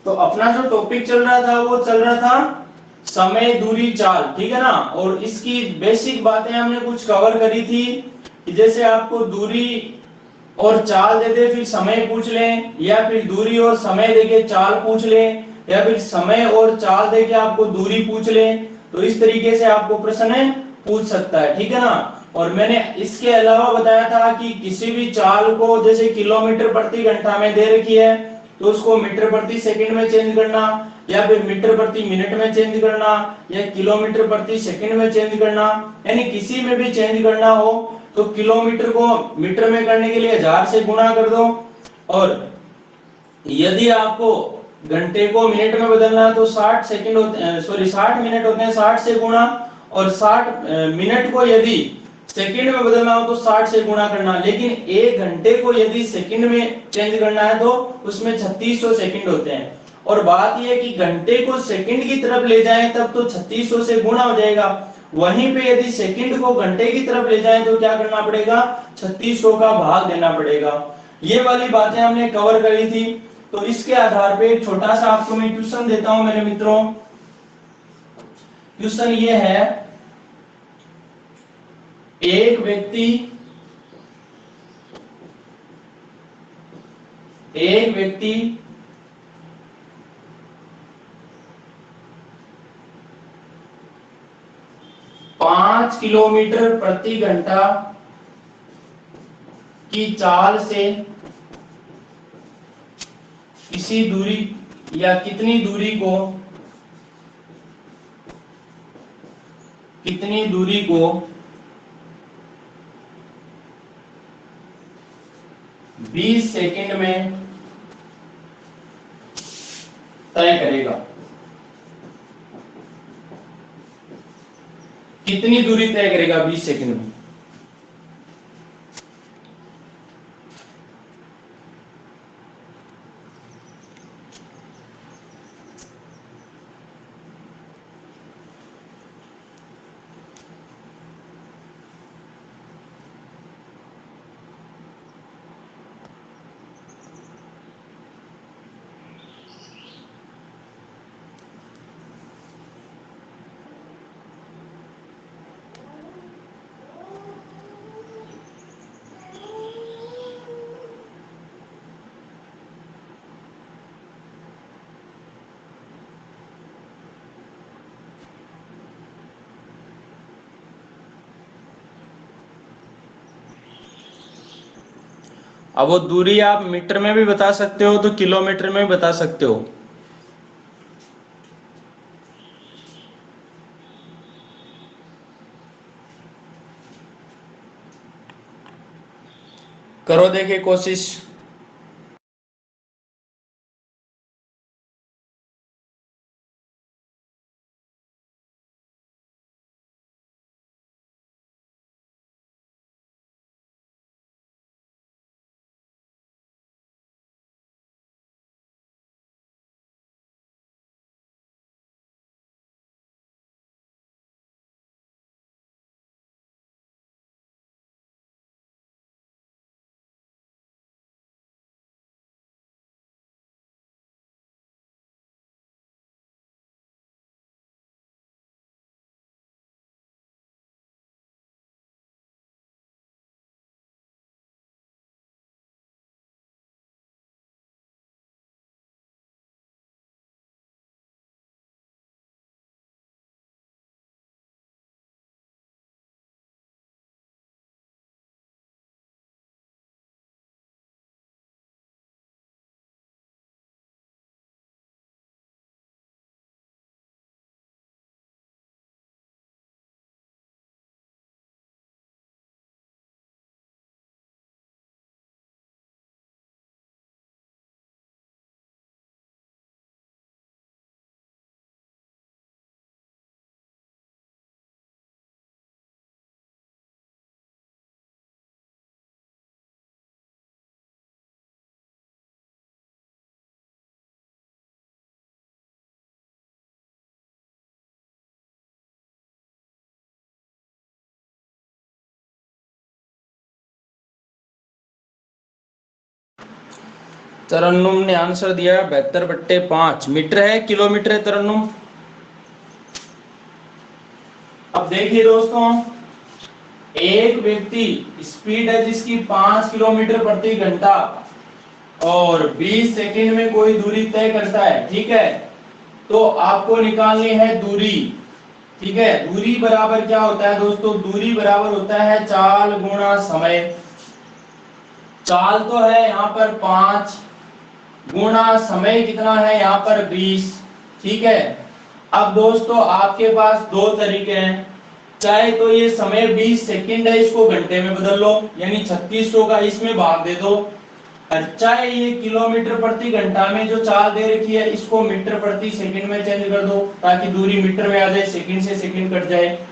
तो अपना जो टॉपिक चल रहा था वो चल रहा था समय दूरी चाल, ठीक है ना। और इसकी बेसिक बातें हमने कुछ कवर करी थी कि जैसे आपको दूरी और चाल दे दे फिर समय पूछ लें, या फिर दूरी और समय देके चाल पूछ लें, या फिर समय और चाल देके आपको दूरी पूछ लें, तो इस तरीके से आपको प्रश्न पूछ सकता है, ठीक है ना। और मैंने इसके अलावा बताया था कि किसी भी चाल को जैसे किलोमीटर प्रति घंटा में दे रखी है तो उसको मीटर प्रति सेकंड में चेंज करना, या फिर मीटर प्रति मिनट में चेंज करना, या किलोमीटर प्रति सेकंड में चेंज करना, यानी किसी में भी चेंज करना हो तो किलोमीटर को मीटर में करने के लिए 1000 से गुणा कर दो, और यदि आपको घंटे को मिनट में बदलना है तो 60 सेकंड होते हैं, सॉरी 60 मिनट होते हैं, 60 से गुणा, और 60 मिनट को यदि सेकंड में बदलना हो तो 60 से गुणा करना। लेकिन एक घंटे को यदि सेकंड में चेंज करना है तो उसमें 3600 सेकंड होते हैं। और बात यह है कि घंटे को सेकंड की तरफ ले जाएं तब तो 3600 से गुणा हो जाएगा, वहीं पे यदि सेकंड को घंटे की तरफ ले जाएं तो क्या करना पड़ेगा, 3600 का भाग देना पड़ेगा। ये वाली बातें हमने कवर करी थी। तो इसके आधार पे एक छोटा सा आपको मैं क्वेश्चन देता हूं मेरे मित्रों। क्वेश्चन ये है, एक व्यक्ति एक व्यक्ति 5 किलोमीटर प्रति घंटा की चाल से किसी दूरी या कितनी दूरी को 20 सेकंड में तय करेगा। कितनी दूरी तय करेगा 20 सेकंड में? अब वो दूरी आप मीटर में भी बता सकते हो तो किलोमीटर में भी बता सकते हो। करो देखिए कोशिश। तरन्नुम ने आंसर दिया 72/5 मीटर है, किलोमीटर है तरन्नुम। अब देखिए दोस्तों, एक व्यक्ति स्पीड है जिसकी 5 किलोमीटर प्रति घंटा और 20 सेकंड में कोई दूरी तय करता है, ठीक है। तो आपको निकालनी है दूरी, ठीक है। दूरी बराबर क्या होता है दोस्तों, दूरी बराबर होता है चाल गुणा समय। चाल तो है यहाँ पर 5 गुणा समय कितना है यहाँ पर 20, ठीक है। अब दोस्तों आपके पास दो तरीके हैं, चाहे तो ये समय 20 सेकंड है इसको घंटे में बदल लो, यानी 3600 का इसमें भाग दे दो, और चाहे ये किलोमीटर प्रति घंटा में जो चाल दे रखी है इसको मीटर प्रति सेकंड में चेंज कर दो, ताकि दूरी मीटर में आ जाए, सेकंड से सेकंड कट जाए।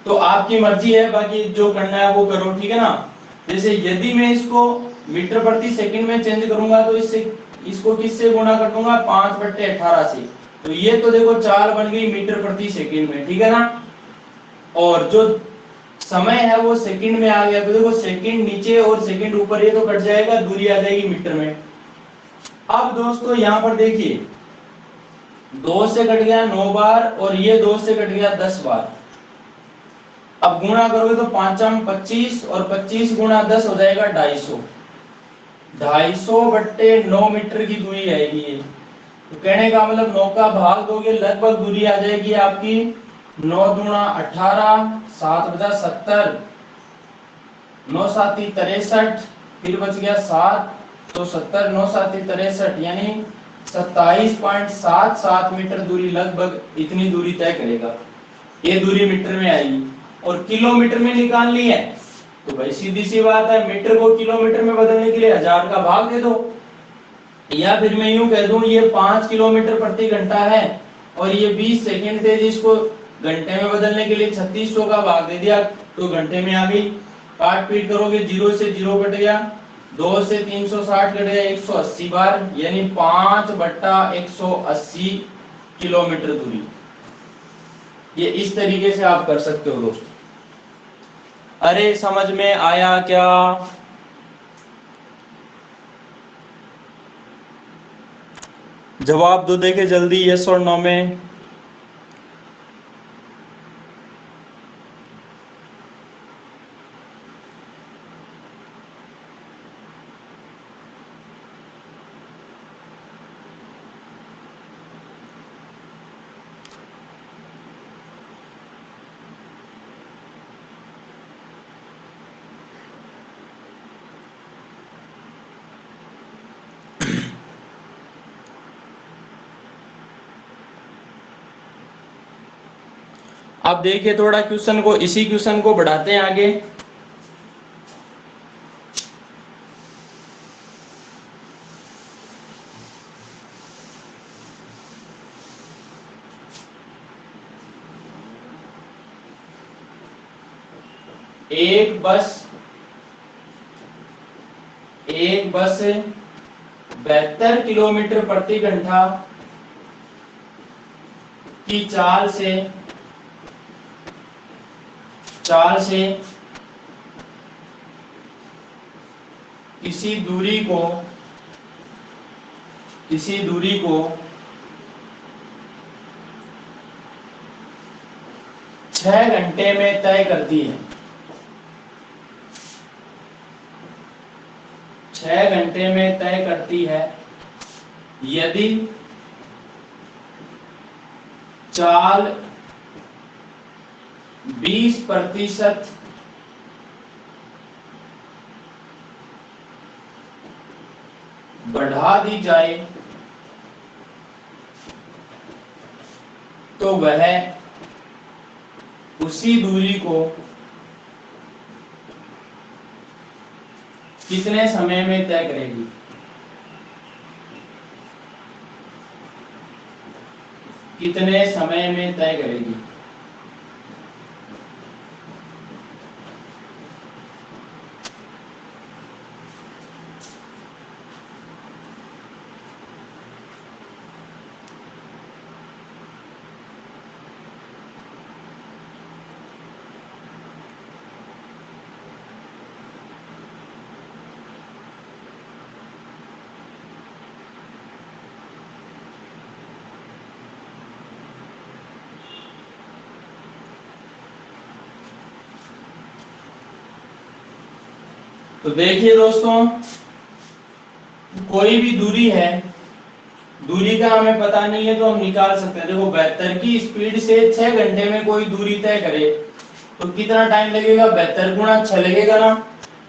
तो आपकी मर्जी है, बाकी जो करना है वो करो, ठीक है ना। जैसे यदि मैं इसको मीटर प्रति सेकंड में चेंज करूंगा तो इससे इसको किससे गुणा कर दूंगा, 5/18 से। तो ये तो देखो चाल बन गई मीटर प्रति सेकंड में, ठीक है ना। और जो समय है वो सेकंड में आ गया, तो देखो सेकंड नीचे और सेकंड ऊपर, ये तो कट जाएगा, दूरी आ जाएगी मीटर में। अब दोस्तों यहाँ पर देखिए, 2 से कट गया 9 बार और ये 2 से कट गया 10 बार। अब गुणा करोगे तो 5×25 और 25 गुणा 10 हो जाएगा 250। 250/9 मीटर की दूरी आएगी ये। तो कहने का मतलब 9 का भाग दोगे लगभग दूरी आ जाएगी आपकी 9 दूना 18, 7 बजा 70, 9 साती 63, फिर बच गया 7, तो 70 9 साती 63, यानी 27.77 मीटर दूरी, लगभग इतनी दूरी तय करेगा। ये दूरी मीटर में आएगी। और किलोमीटर में निकालनी है तो भाई सीधी सी बात है, मीटर को किलोमीटर में बदलने के लिए 1000 का भाग दे दो, या फिर मैं यूं कह दूं ये 5 किलोमीटर प्रति घंटा है और ये 20 सेकंड थे, जिसको घंटे में बदलने के लिए 3600 का भाग दे दिया तो घंटे में आ गई। काट पीट करोगे 0 से 0 कट गया, 2 से 360 कट गया 180 बार, यानी 5/180 किलोमीटर दूरी। ये इस तरीके से आप कर सकते हो दोस्तों। अरे समझ में आया क्या? जवाब दो देखे जल्दी, यस और नो में। अब देखिए थोड़ा क्वेश्चन को, इसी क्वेश्चन को बढ़ाते हैं आगे। एक बस 72 किलोमीटर प्रति घंटा की चाल से किसी दूरी को 6 घंटे में तय करती है। 6 घंटे में तय करती है यदि चाल 20% बढ़ा दी जाए तो वह उसी दूरी को कितने समय में तय करेगी। कितने समय में तय करेगी। तो देखिए दोस्तों, कोई भी दूरी है, दूरी का हमें पता नहीं है तो हम निकाल सकते हैं। देखो 72 की स्पीड से 6 घंटे में कोई दूरी तय करे तो कितना टाइम लगेगा, 72 गुणा 6 लगेगा ना,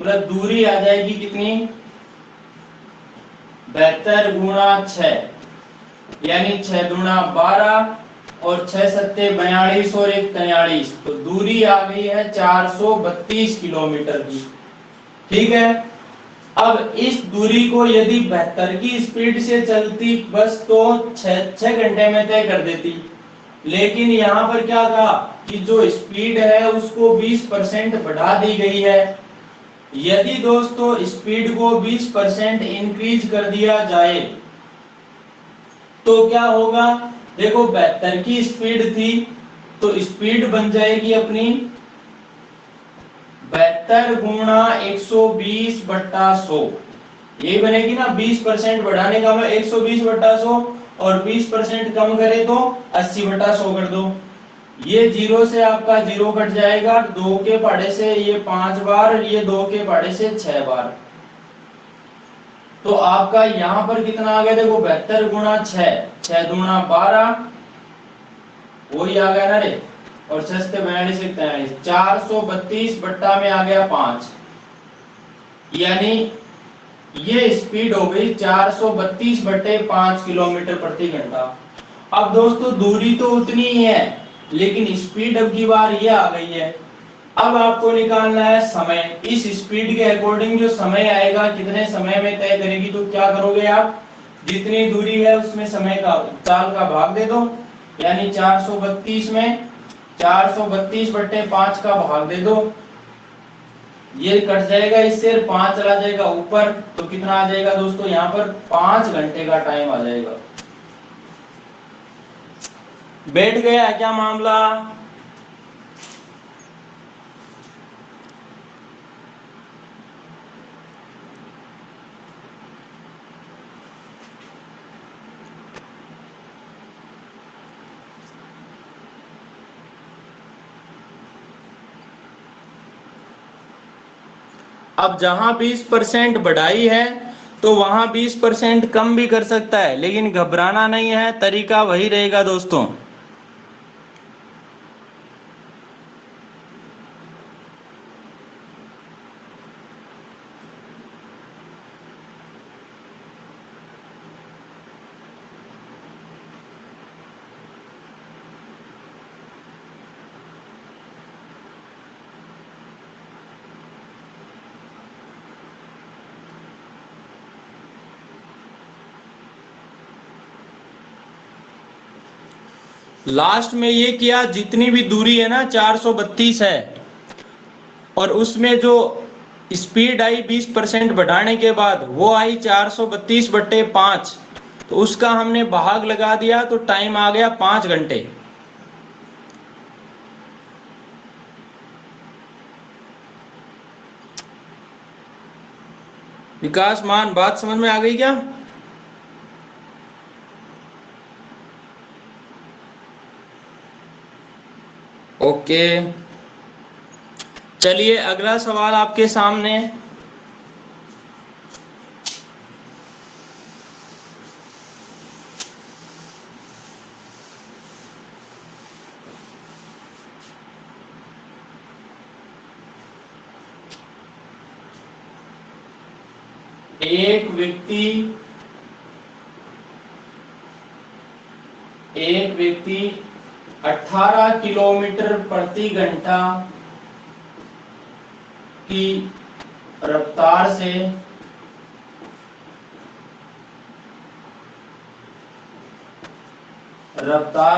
मतलब दूरी आ जाएगी कितनी, 72 गुणा 6 यानी 6 गुणा 12 और 6 सत्ते 42 और 1 43, तो दूरी आ गई है 432 किलोमीटर की। ठीक है, अब इस दूरी को यदि 72 की स्पीड से चलती बस तो 6 घंटे में तय कर देती, लेकिन यहाँ पर क्या कहा कि जो स्पीड है उसको 20% बढ़ा दी गई है। यदि दोस्तों स्पीड को 20% इंक्रीज कर दिया जाए तो क्या होगा, देखो 72 की स्पीड थी तो स्पीड बन जाएगी अपनी 72 गुणा 120 बट्टा 100, यही बनेगी ना। 20% बढ़ाने का मतलब 120 बट्टा 100 और 20% कम करे तो 80 बट्टा 100 कर दो। ये जीरो से आपका जीरो कट जाएगा, 2 के पहाड़े से ये 5 बार, ये 2 के पहाड़े से 6 बार, तो आपका यहां पर कितना आ गया, देखो 72 गुणा 6, 6 गुणा 12 वही आ गया ना रे, और 6 से 42 से 43, 432 बट्टा में आ गया 5, यानी ये स्पीड हो गई 432 बट्टे 5 किलोमीटर प्रति घंटा। अब दोस्तों दूरी तो उतनी ही है, लेकिन स्पीड अब की बार ये आ गई है। अब आपको निकालना है समय, इस स्पीड के अकॉर्डिंग जो समय आएगा कितने समय में तय करेगी, तो क्या करोगे आप, जितनी दूरी है उसमें समय का चाल का भाग दे दो, यानी 432 में 432 बट्टे 5 का भाग दे दो, ये कट जाएगा इससे, 5 चला जाएगा ऊपर, तो कितना आ जाएगा दोस्तों, यहाँ पर 5 घंटे का टाइम आ जाएगा। बैठ गया है क्या मामला? अब जहां 20% बढ़ाई है तो वहां 20% कम भी कर सकता है, लेकिन घबराना नहीं है, तरीका वही रहेगा दोस्तों। लास्ट में ये किया, जितनी भी दूरी है ना 432 है, और उसमें जो स्पीड आई 20% बढ़ाने के बाद वो आई 432 बट्टे 5, तो उसका हमने भाग लगा दिया तो टाइम आ गया 5 घंटे। विकास मान, बात समझ में आ गई क्या? ओके, चलिए अगला सवाल आपके सामने। एक व्यक्ति 18 किलोमीटर प्रति घंटा की रफ्तार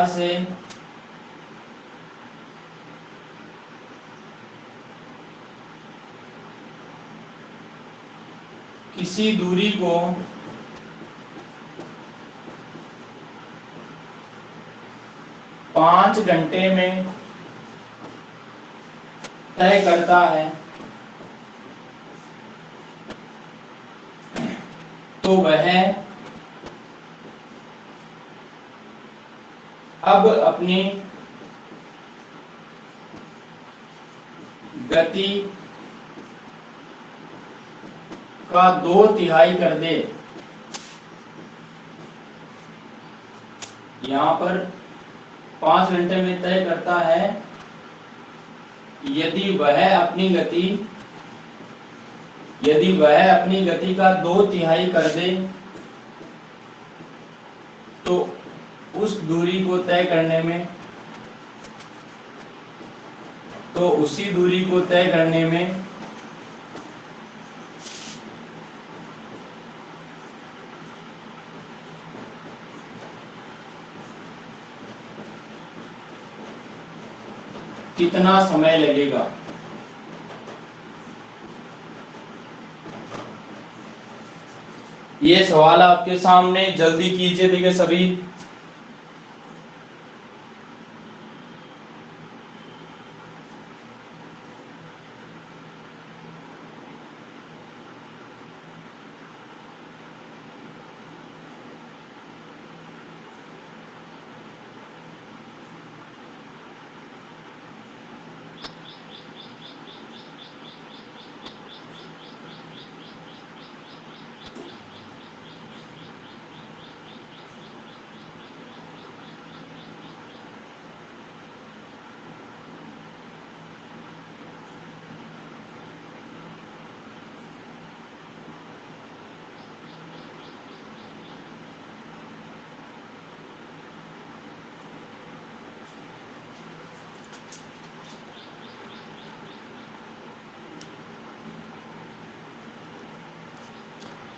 से किसी दूरी को 5 घंटे में तय करता है तो वह अब अपनी गति का 2/3 कर दे। यहाँ पर 5 घंटे में तय करता है यदि वह अपनी गति का 2/3 कर दे तो उस दूरी को तय करने में उसी दूरी को तय करने में कितना समय लगेगा। ये सवाल आपके सामने, जल्दी कीजिए। देखिए सभी,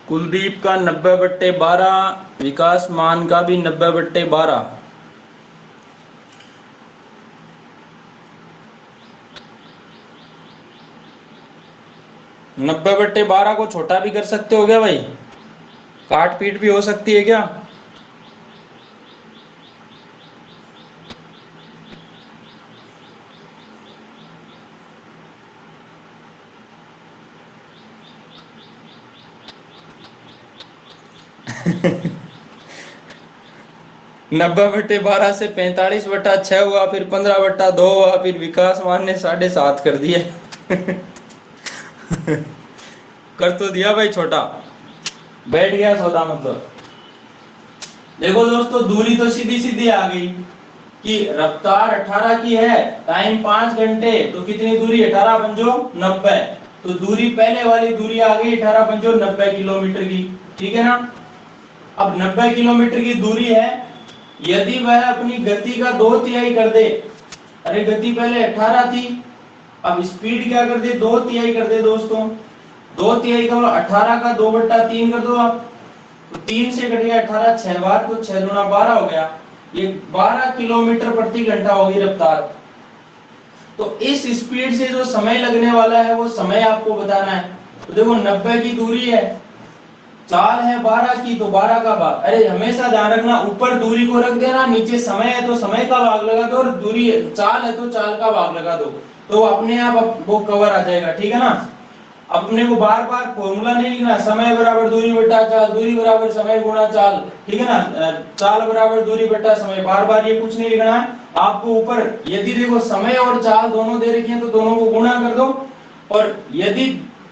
कुलदीप का 90/12, विकास मान का भी 90/12। 90/12 को छोटा भी कर सकते हो क्या भाई? काट पीट भी हो सकती है क्या? नब्बे बट्टे 12 से 45/6 हुआ, फिर 15/2 हुआ, फिर विकास मान ने 7.5 कर दिया। कर तो दिया भाई छोटा, बैठ गया सौदा मतलब। देखो दोस्तों, दूरी तो सीधी सीधी आ गई कि रफ्तार 18 की है, टाइम 5 घंटे, तो कितनी दूरी? 18 पंजो 90। तो दूरी पहले वाली दूरी आ गई 18 पंजो 90 किलोमीटर की, ठीक है ना। अब 90 किलोमीटर की दूरी है, यदि वह अपनी गति का 2/3 कर दे। अरे गति पहले 18 थी, अब स्पीड क्या कर दे? 2/3 कर दे दोस्तों। 2/3 करो, 18 का 2/3 कर दो आप, तो 3 से कट गया 18, 6 बार, तो 6 दूना 12 हो गया। ये 12 किलोमीटर प्रति घंटा होगी रफ्तार। तो इस स्पीड से जो समय लगने वाला है वो समय आपको बताना है। तो देखो 90 की दूरी है, चाल है 12 की, तो 12 का भाग, अरे हमेशा ध्यान रखना, ऊपर दूरी को रख देना, नीचे समय है तो समय का भाग लगा दो, और दूरी चाल है तो चाल का भाग लगा दो, तो अपने आप वो कवर आ जाएगा, ठीक है ना। अपने को बार बार फॉर्मूला नहीं लिखना, समय बराबर दूरी बटा चाल, दूरी बराबर समय गुणा चाल, ठीक है ना, चाल बराबर दूरी बटा समय, बार बार ये कुछ नहीं लिखना है आपको। ऊपर यदि देखो समय और चाल दोनों दे रखे हैं तो दोनों को गुणा कर दो, और यदि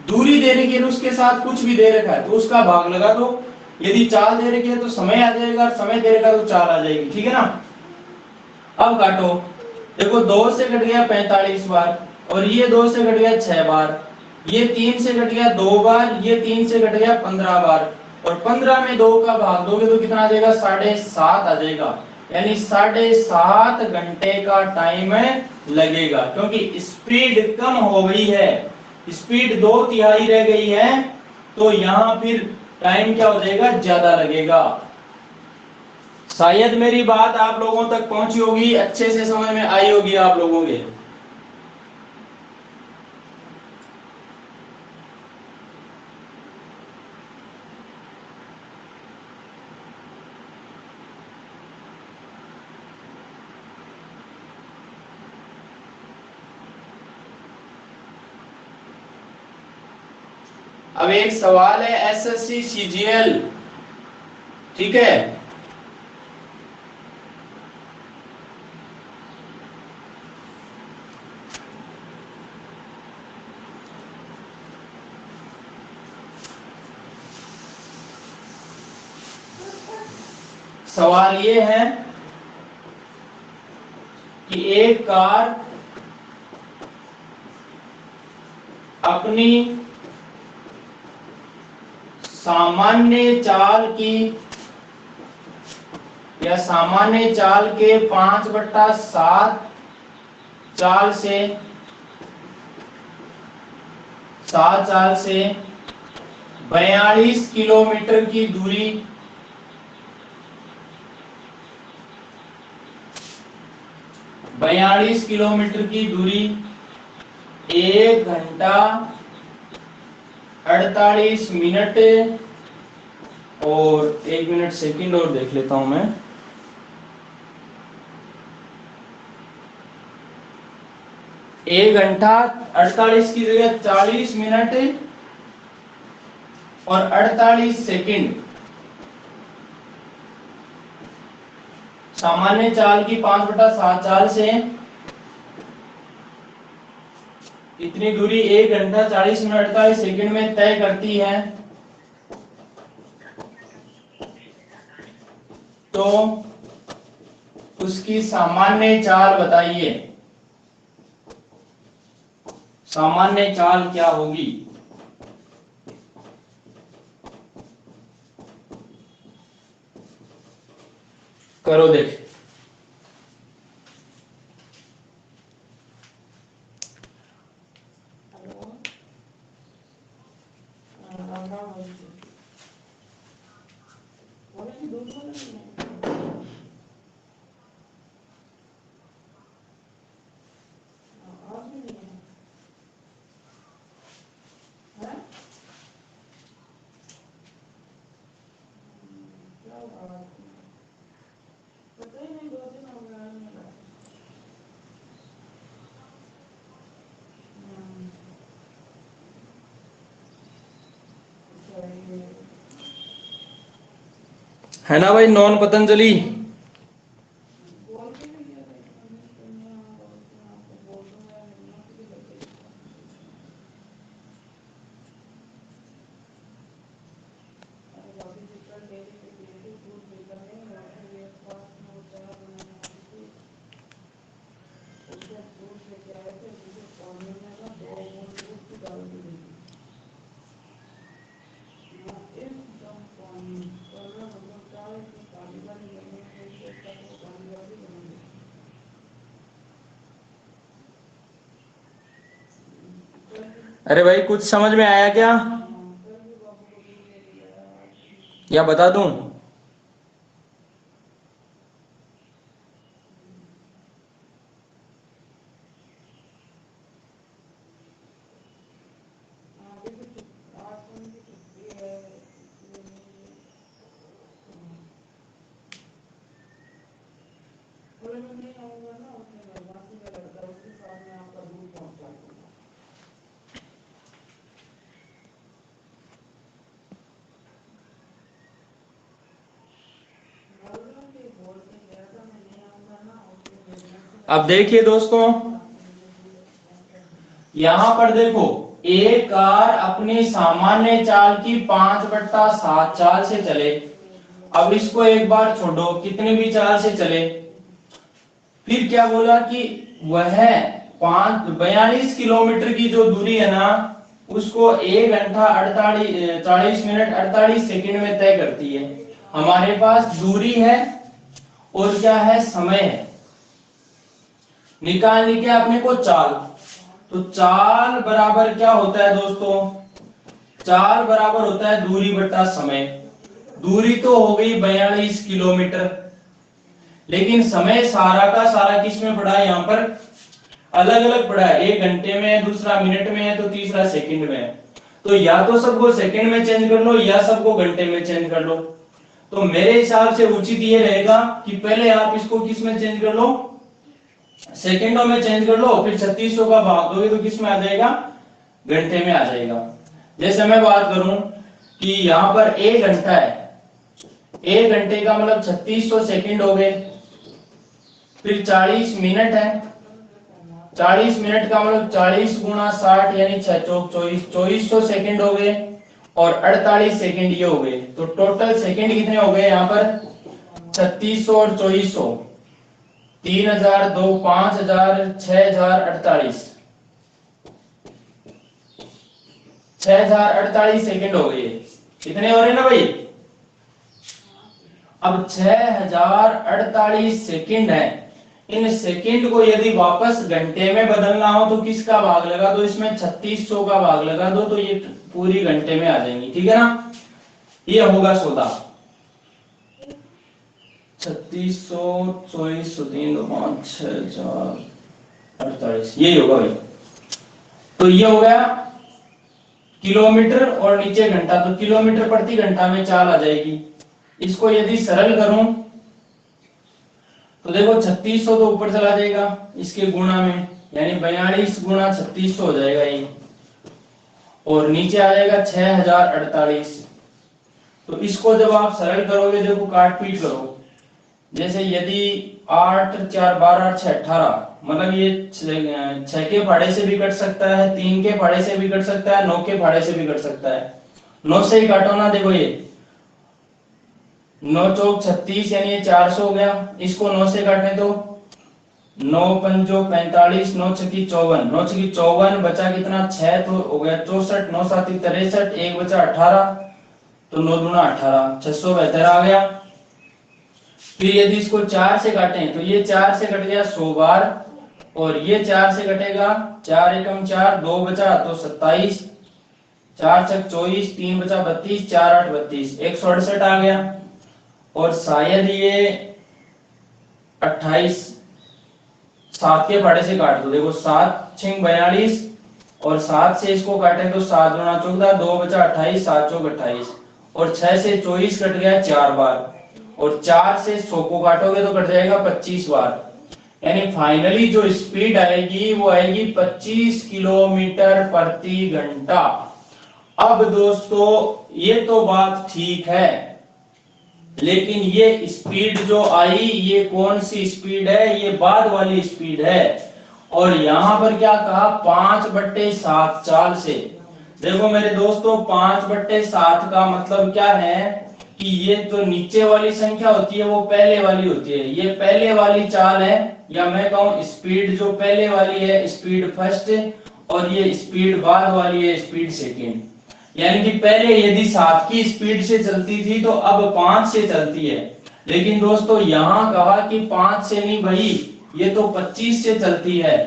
दूरी दे रखी है उसके साथ कुछ भी दे रखा है तो उसका भाग लगा दो। यदि चाल दे रखी है तो समय आ जाएगा, और समय दे रखा है तो चाल आ जाएगी, ठीक है ना। अब काटो, देखो 2 से कट गया 45 बार, और ये 2 से कट गया 6 बार, ये 3 से कट गया 2 बार, ये 3 से कट गया 15 बार, और 15 में 2 का भाग दोगे तो कितना आ जाएगा? 7.5 आ जाएगा। यानी 7.5 घंटे का टाइम लगेगा, क्योंकि स्पीड कम हो गई है, स्पीड 2/3 रह गई है, तो यहां फिर टाइम क्या हो जाएगा? ज्यादा लगेगा। शायद मेरी बात आप लोगों तक पहुंची होगी, अच्छे से समझ में आई होगी आप लोगों के। अब एक सवाल है एसएससी सीजीएल, ठीक है। सवाल ये है कि एक कार अपनी सामान्य चाल की या सामान्य चाल के 5/7 चाल से 42 किलोमीटर की दूरी 42 किलोमीटर की दूरी 1 घंटा 48 मिनट और 1 मिनट सेकंड और देख लेता हूं मैं। 1 घंटा 48 की जगह 40 मिनट और 48 सेकंड सामान्य चाल की 5/7 चाल से इतनी दूरी 1 घंटा 40 मिनट 48 सेकंड में तय करती है, तो उसकी सामान्य चाल बताइए। सामान्य चाल क्या होगी? करो देख। है ना भाई, नॉन पतंजलि। अरे भाई कुछ समझ में आया क्या, या बता दूं? अब देखिए दोस्तों, यहां पर देखो, एक कार अपनी सामान्य चाल की 5/7 चाल से चले। अब इसको एक बार छोड़ो, कितनी भी चाल से चले, फिर क्या बोला कि वह 42 किलोमीटर की जो दूरी है ना, उसको 1 घंटा 40 मिनट 48 सेकंड में तय करती है। हमारे पास दूरी है और क्या है, समय है। निकालनी क्या अपने को, चाल। तो चाल बराबर क्या होता है दोस्तों? चाल बराबर होता है दूरी बटा समय। दूरी तो हो गई 42 किलोमीटर, लेकिन समय सारा का सारा किस में पड़ा है, यहाँ पर अलग अलग पड़ा है। 1 घंटे में है, दूसरा मिनट में है, तो तीसरा सेकंड में है। तो या तो सबको सेकंड में चेंज कर लो या सबको घंटे में चेंज कर लो। तो मेरे हिसाब से उचित ये रहेगा कि पहले आप इसको किस में चेंज कर लो, सेकंडों में चेंज कर लो, फिर 3600 का भाग दोगे तो किस में आ जाएगा, घंटे में आ जाएगा। जैसे मैं बात करूं कि यहाँ पर 1 घंटा है, 1 घंटे का मतलब 3600 सेकंड हो गए। फिर 40 मिनट है, 40 मिनट का मतलब 40 गुणा 60 यानी 6 चौक 24, 2400 सेकंड हो गए। और 48 सेकंड ये हो गए। तो टोटल सेकंड कितने हो गए यहाँ पर, 3600 और 2400, 3000, 2, 5000, 6048, 6048 सेकंड हो गए। कितने हो रहे ना भाई? अब 6048 सेकंड है। इन सेकंड को यदि वापस घंटे में बदलना हो तो किसका भाग लगा दो इसमें? 3600 का भाग लगा दो तो ये पूरी घंटे में आ जाएंगी। ठीक है ना? ये होगा 14, 3600, 2400, 3, 2, 5, 6, 4, 48, यही होगा भाई। तो ये हो गया किलोमीटर और नीचे घंटा, तो किलोमीटर प्रति घंटा में चाल आ जाएगी। इसको यदि सरल करूं तो देखो 3600 तो ऊपर चला जाएगा इसके गुणा में, यानी 42 गुणा 3600 हो जाएगा ये, और नीचे आ जाएगा 6048। तो इसको जब आप सरल करोगे, देखो काट पीट करो, जैसे यदि 8, 4, 12, 6, 18, मतलब ये 6 के फाड़े से भी कट सकता है, 3 के फाड़े से भी कट सकता है, 9 के फाड़े से भी कट सकता है। 9 से ही काटो ना, देखो ये 9 चौक 36, यानी ये 400 हो गया। इसको 9 से काटने तो 9 पंजो 45, 9 छकी 54, 9 छकी 54, बचा कितना? 6, तो हो गया 64, 9 सात 63, 1 बचा 18, तो 9 दूना 18, 672 आ गया। फिर यदि इसको 4 से काटें तो ये 4 से कट गया 100 बार, और ये 4 से कटेगा, 4 एकम 4, 2 बचा तो 27, 4 छक 24, 3 बचा 32, 4 8 32, 168 आ गया। और शायद ये 28, 7 के फाड़े से काट दो, देखो 7 6 42, और 7 से इसको काटें तो 7 दूना 14, 2 बचा 28, 7 चौक 28, और 6 से 24 कट गया 4 बार, और 4 से 100 को काटोगे तो कट जाएगा 25 बार। यानी फाइनली जो स्पीड आएगी वो आएगी 25 किलोमीटर प्रति घंटा। अब दोस्तों ये तो बात ठीक है, लेकिन ये स्पीड जो आई ये कौन सी स्पीड है? ये बाद वाली स्पीड है। और यहां पर क्या कहा? 5/7 चाल से। देखो मेरे दोस्तों 5/7 का मतलब क्या है कि ये जो नीचे वाली संख्या होती है वो पहले वाली होती है, ये पहले वाली चाल है, या मैं कहूं स्पीड जो पहले वाली है स्पीड फर्स्ट, और ये स्पीड बाद वाली है स्पीड सेकेंड। यानी कि पहले यदि 7 की स्पीड से चलती थी तो अब 5 से चलती है। लेकिन दोस्तों यहां कहा कि 5 से नहीं भाई, ये तो 25 से चलती है,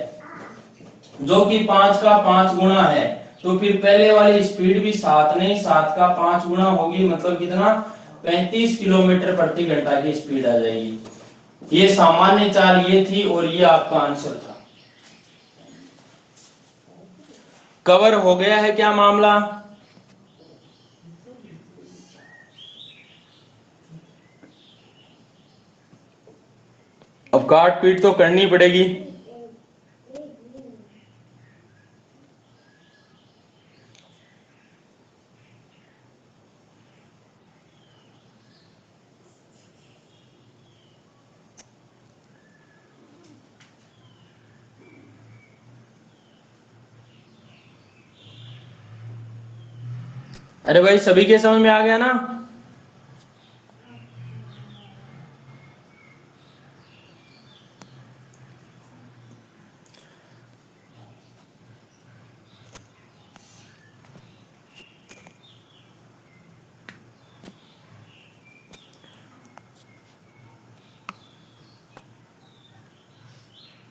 जो कि 5 का 5 गुना है। तो फिर पहले वाली स्पीड भी 7 नहीं, 7 का 5 गुना होगी, मतलब कितना? 35 किलोमीटर प्रति घंटा की स्पीड आ जाएगी। ये सामान्य चाल ये थी, और ये आपका आंसर था। कवर हो गया है क्या मामला? अब काट पीट तो करनी पड़ेगी। अरे भाई सभी के समझ में आ गया ना?